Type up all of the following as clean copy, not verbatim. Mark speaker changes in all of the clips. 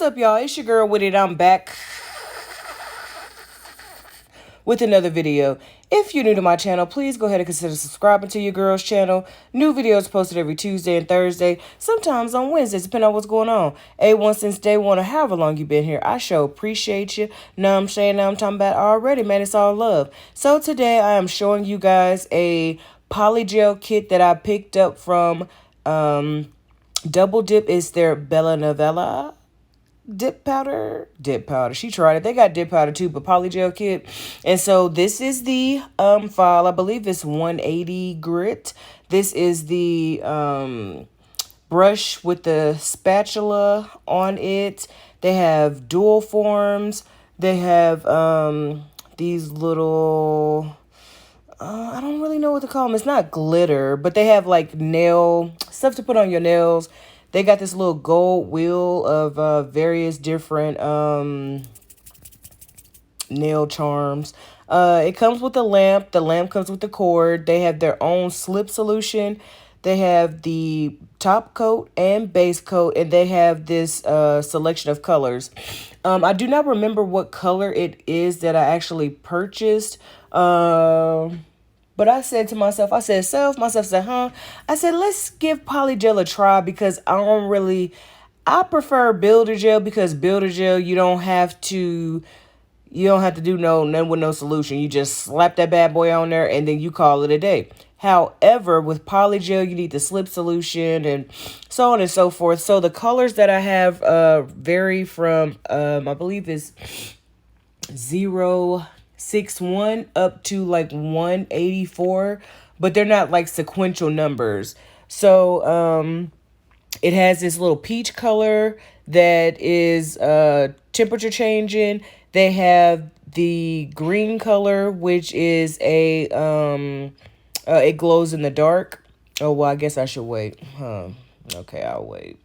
Speaker 1: up, y'all? It's your girl with it. I'm back with another video. If you're new to my channel, please go ahead and consider subscribing to your girl's channel. New videos posted every Tuesday and Thursday, sometimes on Wednesdays, depending on what's going on. A1 since day one or however long you've been here. I sure appreciate you. Know what I'm saying? Now I'm talking about already, man. It's all love. So today I am showing you guys a Polygel kit that I picked up from Double Dip. Is their Bellavena dip powder. She tried it. They got dip powder too, but Polygel kit. And so this is the file. I believe it's 180 grit. This is the brush with the spatula on it. They have dual forms. They have these little I don't really know what to call them. It's not glitter, but they have like nail stuff to put on your nails. They got this little gold wheel of various different nail charms. It comes with a lamp. The lamp comes with the cord. They have their own slip solution. They have the top coat and base coat, and they have this selection of colors. I do not remember what color it is that I actually purchased. But I said to myself, myself said, I said, let's give Polygel a try because I prefer Builder Gel because Builder Gel, you don't have to do nothing with no solution. You just slap that bad boy on there and then you call it a day. However, with Polygel, you need the slip solution and so on and so forth. So the colors that I have vary from, I believe it's 061 up to like 184, but they're not like sequential numbers. So it has this little peach color that is temperature changing. They have the green color, which is a it glows in the dark. Oh, well, I guess I should wait. Okay, I'll wait.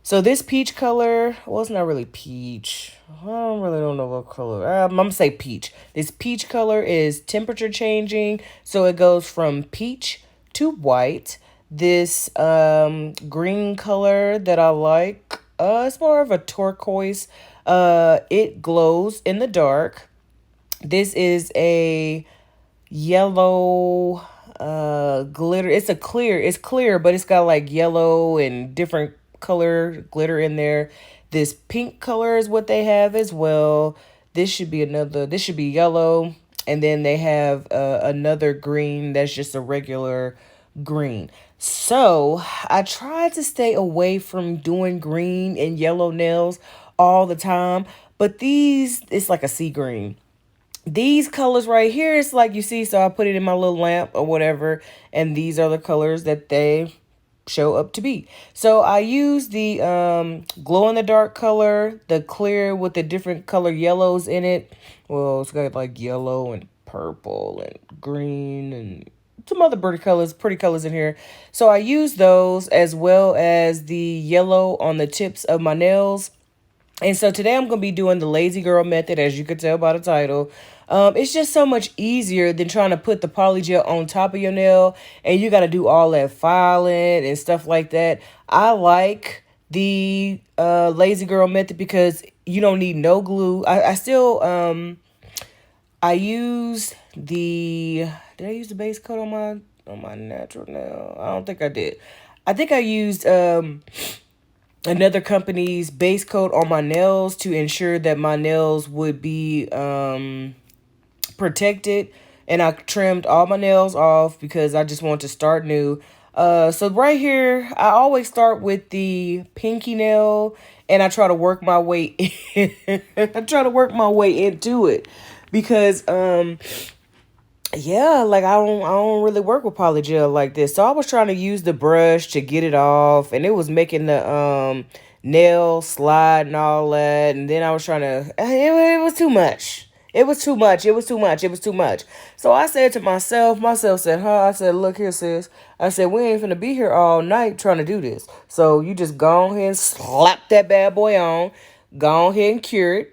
Speaker 1: So this peach color, well, it's not really peach. I don't know what color. I'm going to say peach. This peach color is temperature changing. So it goes from peach to white. This green color that I like, it's more of a turquoise. It glows in the dark. This is a yellow glitter. It's clear, but it's got like yellow and different color glitter in there. This pink color is what they have as well. This should be yellow, and then they have another green that's just a regular green. So I tried to stay away from doing green and yellow nails all the time, but it's like a sea green. These colors right here, it's like you see, so I put it in my little lamp or whatever, and these are the colors that they show up to be. So I use the glow in the dark color, the clear with the different color yellows in it. Well, it's got like yellow and purple and green and some other pretty colors in here. So I use those as well as the yellow on the tips of my nails. And so today I'm going to be doing the lazy girl method, as you could tell by the title. It's just so much easier than trying to put the Polygel on top of your nail, and you got to do all that filing and stuff like that. I like the lazy girl method because you don't need no glue. I used did I use the base coat on my natural nail? I don't think I did. I think I used another company's base coat on my nails to ensure that my nails would be protected, and I trimmed all my nails off because I just want to start new. So right here, I always start with the pinky nail, and I try to work my way into it because yeah, like I don't really work with Polygel like this. So I was trying to use the brush to get it off, and it was making the nail slide and all that. And then I was trying to, it was too much. It was too much. So I said to myself said, I said, look here, sis. I said, we ain't finna be here all night trying to do this. So you just go ahead and slap that bad boy on. Go ahead and cure it.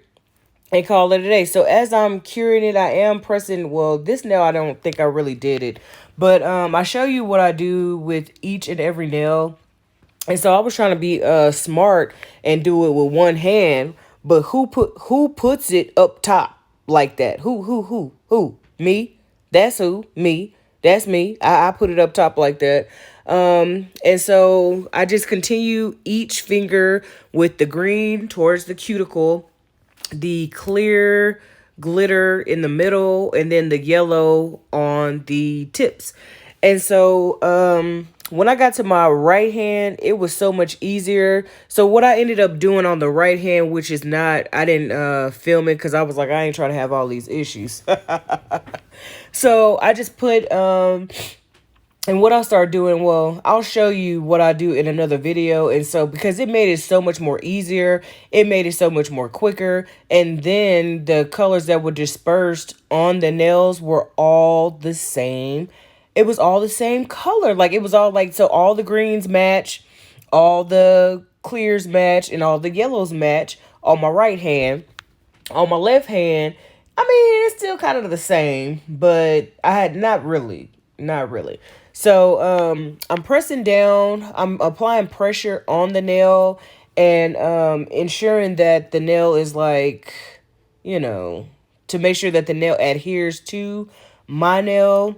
Speaker 1: And call it a day. So as I'm curing it, I am pressing, well, this nail, I don't think I really did it. But I show you what I do with each and every nail. And so I was trying to be smart and do it with one hand, but who puts it up top like that? Who? Me? That's who? Me. That's me. I put it up top like that. And so I just continue each finger with the green towards the cuticle, the clear glitter in the middle, and then the yellow on the tips. And so when I got to my right hand, it was so much easier. So what I ended up doing on the right hand, which is not, I didn't film it because I was like, I ain't trying to have all these issues. So I just put and what I'll start doing, well, I'll show you what I do in another video. And so because it made it so much more easier, it made it so much more quicker. And then the colors that were dispersed on the nails were all the same. It was all the same color. Like it was all like, so all the greens match, all the clears match, and all the yellows match on my right hand. On my left hand, I mean, it's still kind of the same, but I had not really. So I'm pressing down, I'm applying pressure on the nail and ensuring that the nail is like, you know, to make sure that the nail adheres to my nail.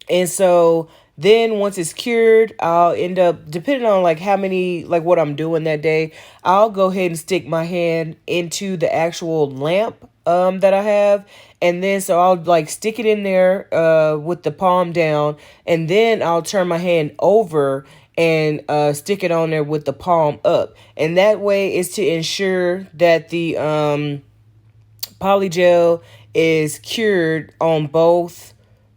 Speaker 1: And so then once it's cured, I'll end up, depending on like how many, like what I'm doing that day, I'll go ahead and stick my hand into the actual lamp that I have. And then so I'll like stick it in there with the palm down, and then I'll turn my hand over and stick it on there with the palm up. And that way is to ensure that the polygel is cured on both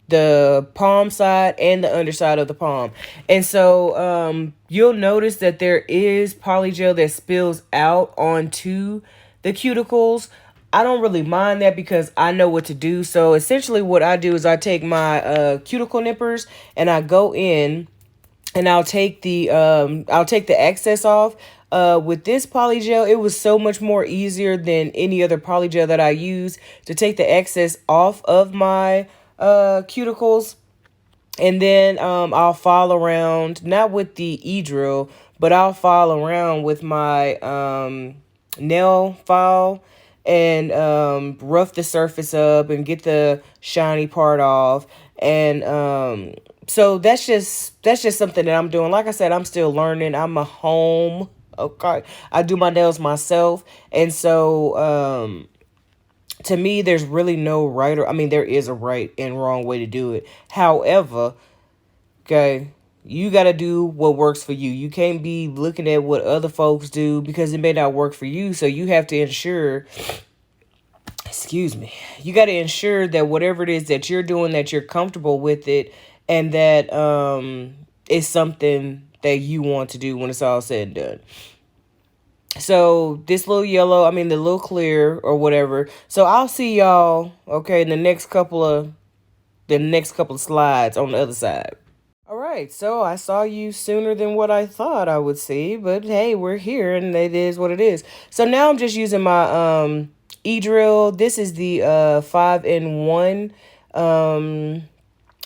Speaker 1: the palm side and the underside of the palm. And so you'll notice that there is polygel that spills out onto the cuticles. I don't really mind that because I know what to do. So essentially what I do is I take my cuticle nippers and I go in and I'll take the excess off. With this polygel, it was so much more easier than any other polygel that I use to take the excess off of my cuticles. And then I'll file around, not with the e-drill, but I'll file around with my nail file and rough the surface up and get the shiny part off. And so that's just something that I'm doing. Like I said, I'm still learning. I'm a home. Okay, I do my nails myself, and so to me, there's really no right or, I mean, there is a right and wrong way to do it. However, okay, you got to do what works for you. You can't be looking at what other folks do because it may not work for you. So you have to ensure, excuse me, you got to ensure that whatever it is that you're doing, that you're comfortable with it, and that it's something that you want to do when it's all said and done. So this little yellow, I mean the little clear or whatever. So I'll see y'all, okay, in the next couple of slides on the other side. All right, so I saw you sooner than what I thought I would see, but hey, we're here and it is what it is. So now I'm just using my e-drill. This is the 5-in-1.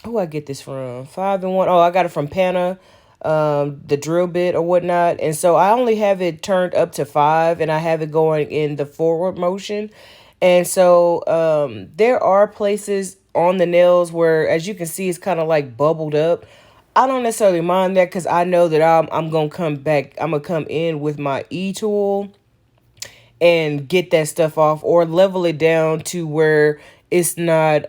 Speaker 1: Who I get this from? 5-in-1. Oh, I got it from Pana. The drill bit or whatnot. And so I only have it turned up to 5 and I have it going in the forward motion. And so there are places on the nails where, as you can see, it's kind of like bubbled up. I don't necessarily mind that because I know that I'm going to come back. I'm going to come in with my E-tool and get that stuff off or level it down to where it's not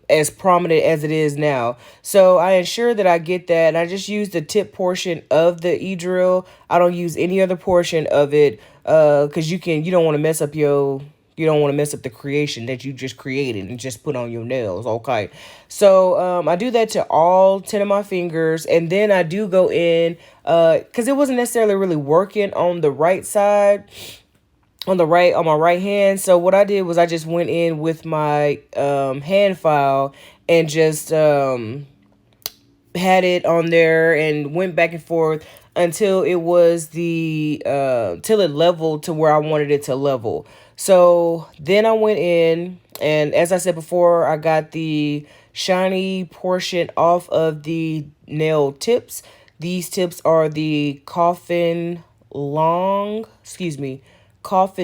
Speaker 1: as prominent as it is now. So I ensure that I get that. I just use the tip portion of the e-drill. I don't use any other portion of it because you don't want to mess up the creation that you just created and just put on your nails. Okay. So I do that to all 10 of my fingers. And then I do go in because it wasn't necessarily really working on the right side. On my right hand. So what I did was I just went in with my hand file and just had it on there and went back and forth until it was till it leveled to where I wanted it to level. So then I went in and, as I said before, I got the shiny portion off of the nail tips. These tips are the Coffin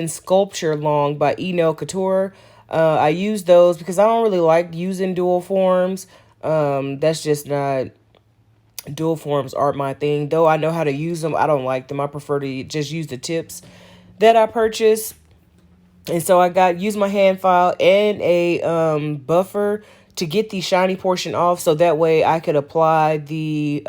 Speaker 1: Sculpture Long by Nail Couture. I use those because I don't really like using dual forms. That's just not, dual forms aren't my thing. Though I know how to use them, I don't like them. I prefer to just use the tips that I purchased. And so I used my hand file and a buffer to get the shiny portion off, so that way I could apply the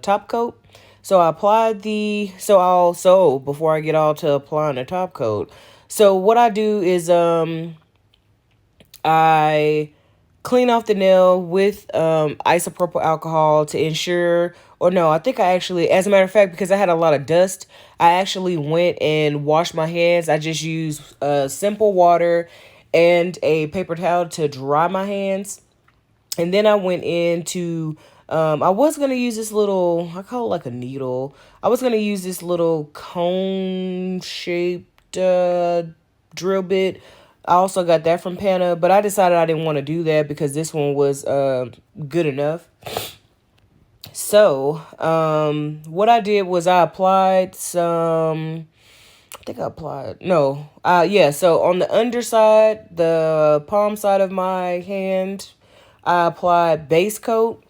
Speaker 1: top coat. So I applied before I get all to applying the top coat. So what I do is I clean off the nail with isopropyl alcohol to ensure, or no, I think I actually, as a matter of fact, because I had a lot of dust, I actually went and washed my hands. I just used simple water and a paper towel to dry my hands. And then I went into, I was going to use this little, I call it like a needle. I was going to use this little cone shaped drill bit. I also got that from Pana, but I decided I didn't want to do that because this one was good enough. So, what I did was I applied some, I think I applied, no, yeah, so on the underside, the palm side of my hand, I applied base coat,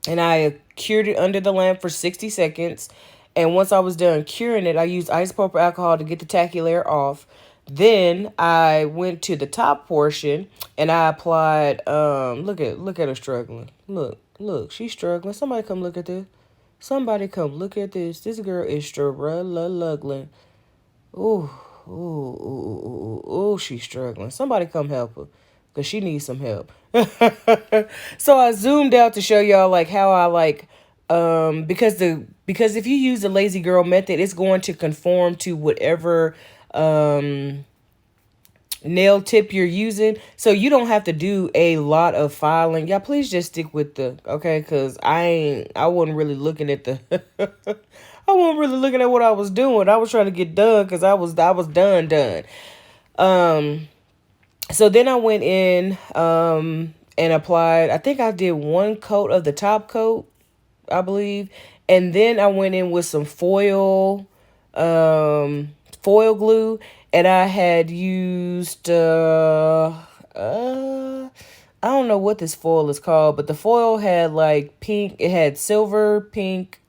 Speaker 1: and I cured it under the lamp for 60 seconds. And once I was done curing it, I used isopropyl alcohol to get the tacky layer off. Then I went to the top portion and I applied, look at her struggling. Look, she's struggling. Somebody come look at this. Somebody come look at this. This girl is struggling. Ooh, ooh, ooh, ooh, ooh, she's struggling. Somebody come help her, because she needs some help. So I zoomed out to show y'all like how I like, because if you use the lazy girl method, it's going to conform to whatever nail tip you're using, so you don't have to do a lot of filing. Y'all please just stick with the, okay, because I wasn't really looking at the I wasn't really looking at what I was doing. I was trying to get done because I was done. So then I went in and applied, I think I did one coat of the top coat, I believe, and then I went in with some foil glue, and I had used I don't know what this foil is called, but the foil had like pink, it had silver, pink,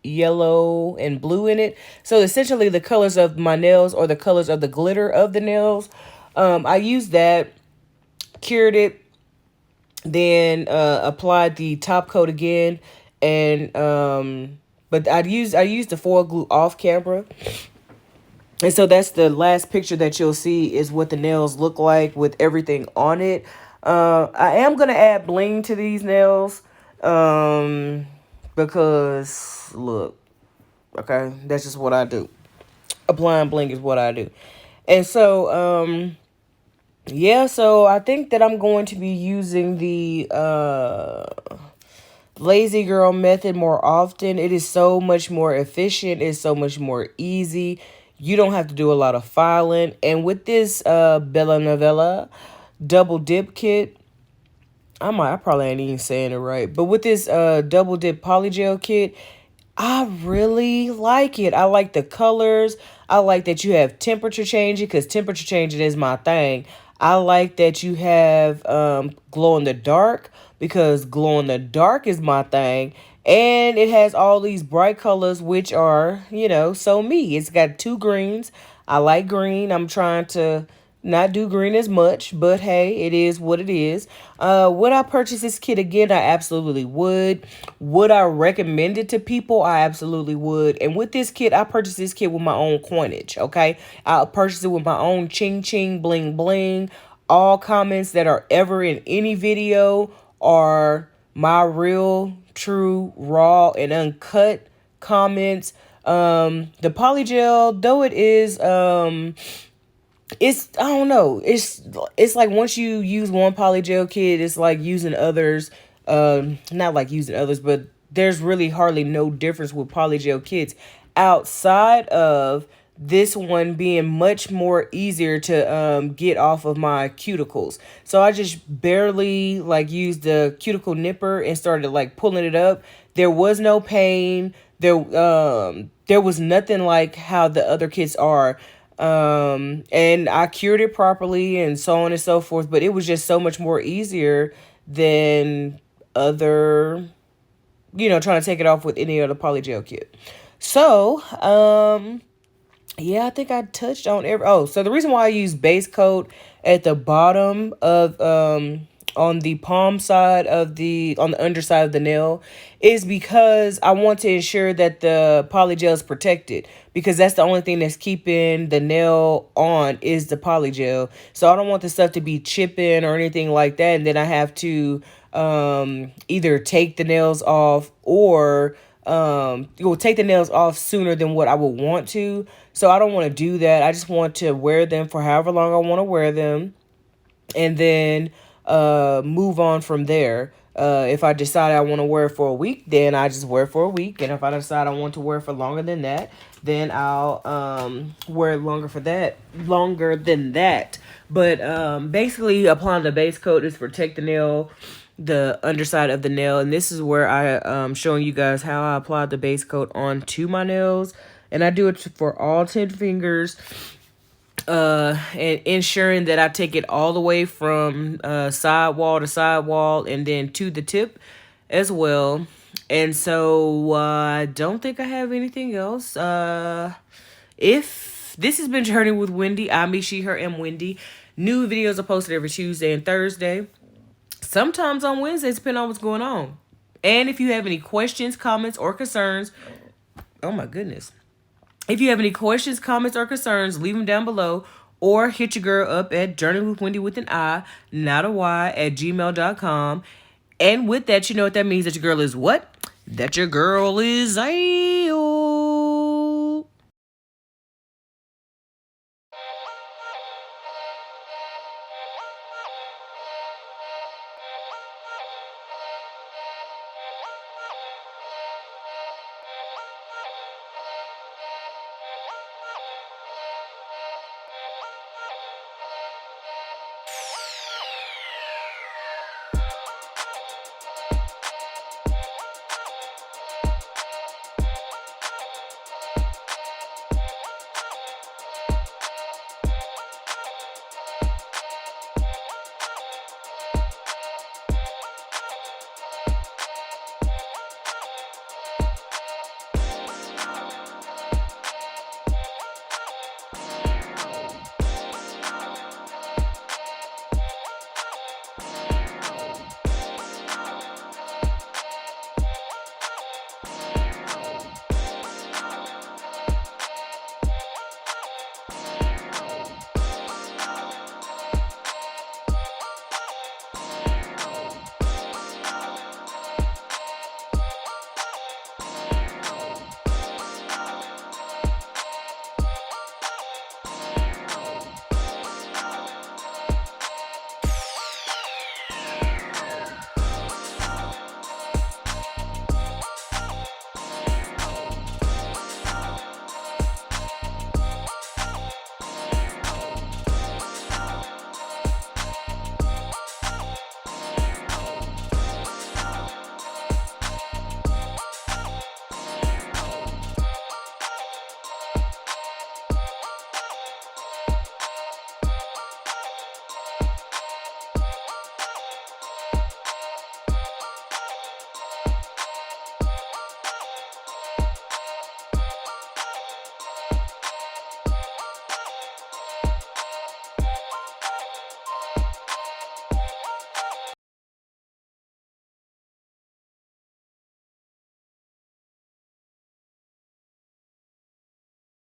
Speaker 1: yellow, and blue in it. So essentially the colors of my nails, or the colors of the glitter of the nails. I used that, cured it, then applied the top coat again, and but I used the foil glue off camera. And so that's the last picture that you'll see, is what the nails look like with everything on it. I am going to add bling to these nails, because look, okay, that's just what I do. Applying bling is what I do. And so, yeah, so I think that I'm going to be using the lazy girl method more often. It is so much more efficient. It's so much more easy. You don't have to do a lot of filing. And with this Bellavena double dip kit, I probably ain't even saying it right, but with this double dip polygel kit, I really like it. I like the colors. I like that you have temperature changing, because temperature changing is my thing. I like that you have glow in the dark, because glow in the dark is my thing. And it has all these bright colors, which are, so me. It's got 2 greens. I like green. I'm trying to not do green as much, but hey, it is what it is. Would I purchase this kit again? I absolutely would. Would I recommend it to people? I absolutely would. And with this kit, I purchased this kit with my own coinage, okay? I purchased it with my own ching ching bling bling. All comments that are ever in any video are my real, true, raw, and uncut comments. The polygel, though it is, it's, I don't know, it's like once you use one polygel kit, it's like using others. Not like using others, but there's really hardly no difference with polygel kits outside of this one being much more easier to get off of my cuticles. So I just barely like used the cuticle nipper and started like pulling it up. There was no pain. There was nothing like how the other kits are. And I cured it properly and so on and so forth, but it was just so much more easier than other, trying to take it off with any other polygel kit. So, yeah, I think I touched on every. Oh, so the reason why I use base coat at the bottom of on the palm side of on the underside of the nail is because I want to ensure that the polygel is protected, because that's the only thing that's keeping the nail on is the polygel. So I don't want the stuff to be chipping or anything like that, and then I have to either take the nails off or you'll take the nails off sooner than what I would want to. So I don't want to do that. I just want to wear them for however long I want to wear them, and then move on from there. If I decide I want to wear it for a week, then I just wear it for a week. And if I decide I want to wear it for longer than that, then I'll wear it longer than that. But basically, applying the base coat is protect the nail, the underside of the nail. And this is where I showing you guys how I apply the base coat onto my nails. And I do it for all 10 fingers. And ensuring that I take it all the way from sidewall to sidewall and then to the tip as well. And so I don't think I have anything else. If this has been Journey with Wendi, I'm me, she, her, and Wendi. New videos are posted every Tuesday and Thursday. Sometimes on Wednesdays, depending on what's going on. And if you have any questions, comments, or concerns, oh my goodness. If you have any questions, comments, or concerns, leave them down below, or hit your girl up at journeywithwendi with an I, not a Y, at gmail.com. And with that, you know what that means, that your girl is what? That your girl is a